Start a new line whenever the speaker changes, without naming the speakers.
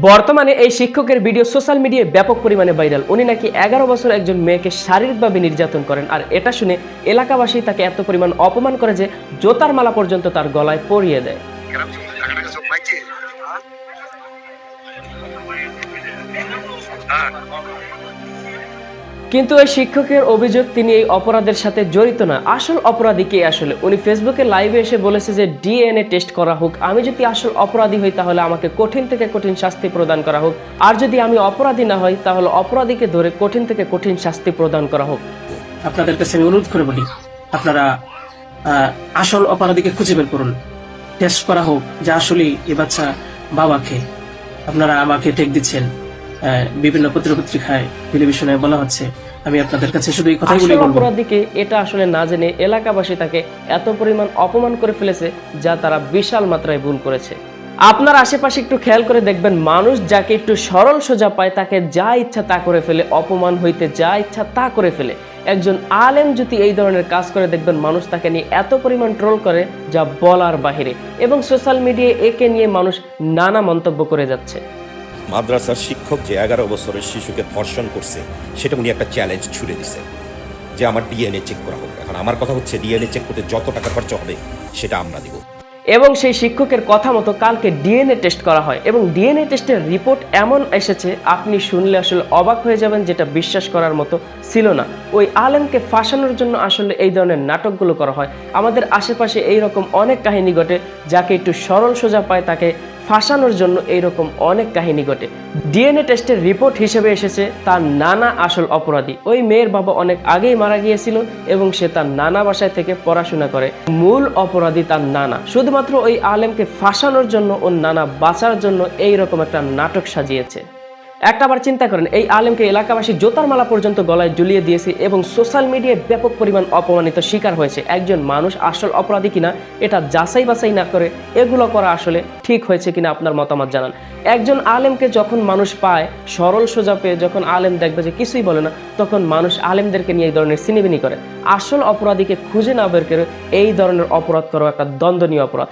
বর্তমানে এই শিক্ষকের ভিডিও সোশ্যাল মিডিয়ায় ব্যাপক পরিমাণে ভাইরাল। উনি নাকি ১১ বছর একজন মেয়েকে শারীরিকভাবে নির্যাতন করেন, আর এটা শুনে এলাকাবাসী তাকে এত পরিমাণ অপমান করে যে জোতার মালা পর্যন্ত তার গলায় পরিয়ে দেয়। কিন্তু এই শিক্ষকের অভিযোগ তিনি এই অপরাধের সাথে জড়িত না। আসল অপরাধী কে আসলে? উনি ফেসবুকে লাইভে এসে বলেছে যে ডিএনএ টেস্ট করা হোক, আমি যদি আসল অপরাধী হই তাহলে আমাকে কঠিন থেকে কঠিন শাস্তি প্রদান করা হোক, আর যদি আমি অপরাধী না হই তাহলে অপরাধীকে ধরে কঠিন থেকে কঠিন শাস্তি প্রদান করা হোক।
আপনাদের কাছে আমি অনুরোধ করে বলি, আপনারা আসল অপরাধীকে খুঁজে বের করুন, টেস্ট করা হোক যে আসলে এই বাচ্চা বাবাকে। আপনারা আমাকে টেক দিচ্ছেন, বিভিন্ন পত্রিকায় টেলিভিশনে বলা হচ্ছে। আমি আপনাদের কাছে শুধু এই কথাগুলি বলবো,
অপরাধীকে এটা আসলে না জেনে এলাকাবাসী তাকে এত পরিমাণ অপমান করে ফেলেছে যা তারা বিশাল মাত্রায় ভুল করেছে। আপনার আশেপাশে একটু খেয়াল করে দেখবেন, মানুষ যাকে একটু সরল সোজা পায় তাকে যা ইচ্ছা তা করে ফেলে, অপমান হইতে যা ইচ্ছা তা করে ফেলে। একজন আলেম যদি এই ধরনের কাজ করে, দেখবেন মানুষ তাকে নিয়ে এত পরিমাণ ট্রোল করে যা বলার বাহিরে, এবং সোশ্যাল মিডিয়ায় একে নিয়ে মানুষ নানা মন্তব্য করে যাচ্ছে।
মাদ্রাসার শিক্ষক যে 11 বছরের শিশুকে ধর্ষণ করছে সেটা উনি একটা চ্যালেঞ্জ ছুড়ে দিছে যে আমার ডিএনএ চেক করা হোক। এখন আমার কথা হচ্ছে, ডিএনএ চেক করতে যত টাকা খরচ হবে সেটা আমরা দিব।
এবং সেই শিক্ষকের কথা মতো কালকে ডিএনএ টেস্ট করা হয়, এবং ডিএনএ টেস্টের রিপোর্ট এমন এসেছে আপনি শুনলে আসলে অবাক হয়ে যাবেন, যেটা বিশ্বাস করার মতো ছিল না। ওই আলেমকে ফাঁসানোর জন্য আসলে এই ধরনের নাটকগুলো করা হয়। আমাদের আশেপাশে এইরকম অনেক কাহিনী ঘটে, যাকে একটু সরল সোজা পায় তাকে ফাঁসানোর জন্য এইরকম অনেক কাহিনী ঘটে। ডিএনএ টেস্টের রিপোর্ট হিসেবে এসেছে তার নানা আসল অপরাধী। ওই মেয়ের বাবা অনেক আগেই মারা গিয়েছিল এবং সে তার নানা বাসায় থেকে পড়াশোনা করে। মূল অপরাধী তার নানা, শুধুমাত্র ওই আলেমকে ফাঁসানোর জন্য ও নানা বাঁচার জন্য এইরকম একটা নাটক সাজিয়েছে। একটাবার চিন্তা করেন, এই আলেমকে এলাকাবাসী জোতার মালা পর্যন্ত গলায় ঝুলিয়ে দিয়েছে এবং সোশ্যাল মিডিয়ায় ব্যাপক পরিমাণ অপমানিত শিকার হয়েছে। একজন মানুষ আসল অপরাধী কিনা এটা যাচাই বাছাই না করে এগুলো করা আসলে ঠিক হয়েছে কিনা আপনার মতামত জানান। একজন আলেমকে যখন মানুষ পায় সরল সোজা পেয়ে, যখন আলেম দেখবে যে কিছুই বলে না, তখন মানুষ আলেমদেরকে নিয়ে এই ধরনের সিনেবিনি করে। আসল অপরাধীকে খুঁজে না বের করে এই ধরনের অপরাধ করা একটা দণ্ডনীয় অপরাধ।